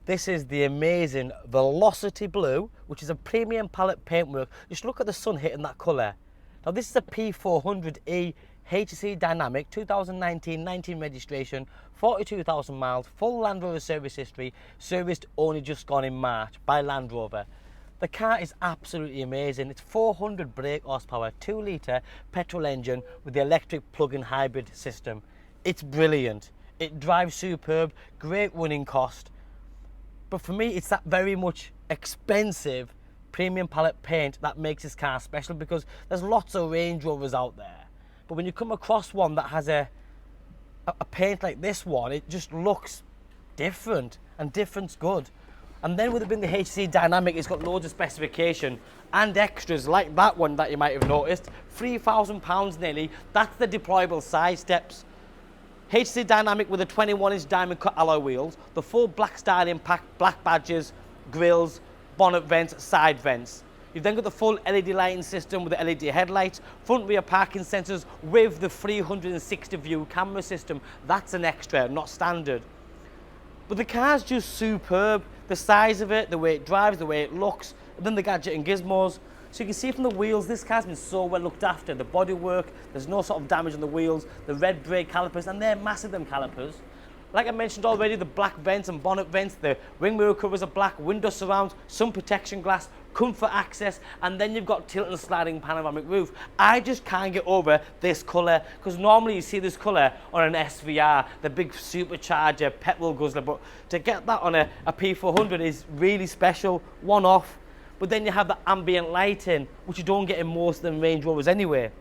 This is the amazing Velocity Blue, which is a premium palette paintwork. Just look at the sun hitting that colour. Now this is a P400e HSE Dynamic, 2019 registration, 42,000 miles, full Land Rover Service History, serviced only just gone in March by Land Rover. The car is absolutely amazing. It's 400 brake horsepower, 2 litre petrol engine with the electric plug-in hybrid system. It's brilliant. It drives superb, great running cost. But for me, it's that very much expensive premium palette paint that makes this car special, because there's lots of Range Rovers out there. But when you come across one that has a paint like this one, it just looks different, and different's good. And then with it being the HSE Dynamic, it's got loads of specification and extras like that one that you might have noticed. £3,000 nearly. That's the deployable side steps. HSE Dynamic with the 21-inch diamond cut alloy wheels, the full black style impact, black badges, grills, bonnet vents, side vents. You've then got the full LED lighting system with the LED headlights, front rear parking sensors with the 360 view camera system. That's an extra, not standard. But the car's just superb. The size of it, the way it drives, the way it looks, and then the gadget and gizmos. So you can see from the wheels, this car's been so well looked after. The bodywork, there's no sort of damage on the wheels, the red brake calipers, and they're massive, them calipers. Like I mentioned already, the black vents and bonnet vents, the wing mirror covers are black, window surrounds, sun protection glass, comfort access, and then you've got tilt and sliding panoramic roof. I just can't get over this colour, because normally you see this colour on an SVR, the big supercharger, petrol guzzler, but to get that on a P400 is really special, one off. But then you have the ambient lighting, which you don't get in most of the Range Rovers anyway.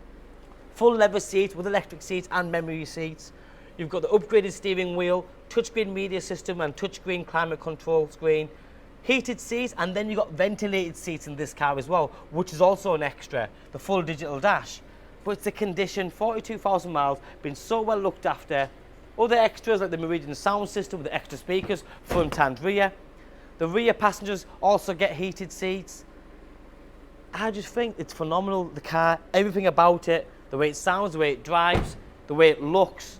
Full leather seats with electric seats and memory seats. You've got the upgraded steering wheel, touchscreen media system and touchscreen climate control screen, heated seats, and then you've got ventilated seats in this car as well, which is also an extra, the full digital dash. But it's the condition, 42,000 miles, been so well looked after. Other extras like the Meridian sound system with the extra speakers, front and rear. The rear passengers also get heated seats. I just think it's phenomenal, the car, everything about it, the way it sounds, the way it drives, the way it looks.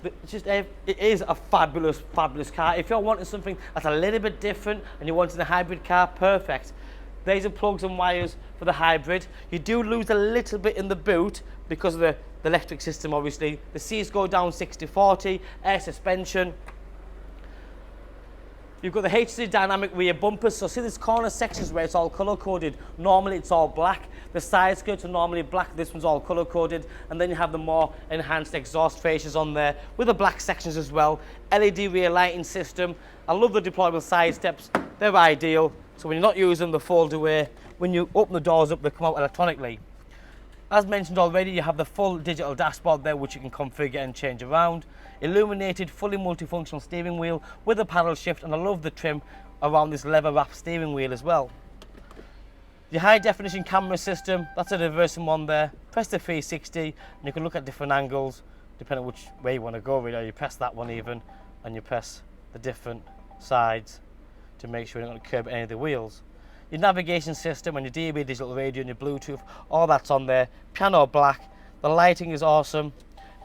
It's just, it is a fabulous, fabulous car. If you're wanting something that's a little bit different and you're wanting a hybrid car, perfect. There's the plugs and wires for the hybrid. You do lose a little bit in the boot because of the electric system, obviously. The seats go down 60/40, air suspension. You've got the HSE Dynamic rear bumpers. So see this corner sections where it's all colour coded. Normally it's all black. The side skirts are normally black. This one's all colour coded. And then you have the more enhanced exhaust fascias on there with the black sections as well. LED rear lighting system. I love the deployable side steps. They're ideal. So when you're not using them, they fold away. When you open the doors up, they come out electronically. As mentioned already, you have the full digital dashboard there, which you can configure and change around. Illuminated, fully multifunctional steering wheel with a paddle shift, and I love the trim around this leather wrap steering wheel as well. Your high definition camera system, that's a reversing one there. Press the 360 and you can look at different angles depending on which way you want to go really. You press that one even, and you press the different sides to make sure you're not going to curb any of the wheels. Your navigation system and your DAB digital radio and your Bluetooth, all that's on there. Piano black, the lighting is awesome.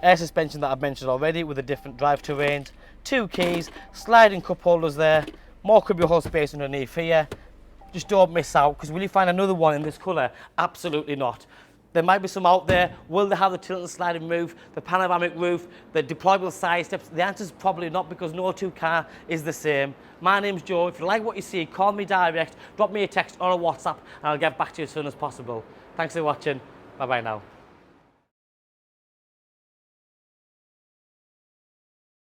Air suspension that I've mentioned already with the different drive terrains. 2 keys, sliding cup holders there, more cubbyhole space underneath here. Just don't miss out, because will you find another one in this colour? Absolutely not. There might be some out there. Will they have the tilt and sliding roof, the panoramic roof, the deployable side steps? The answer is probably not, because no two car is the same. My name's Joe. If you like what you see, call me direct, drop me a text or a WhatsApp, and I'll get back to you as soon as possible. Thanks for watching. Bye bye now.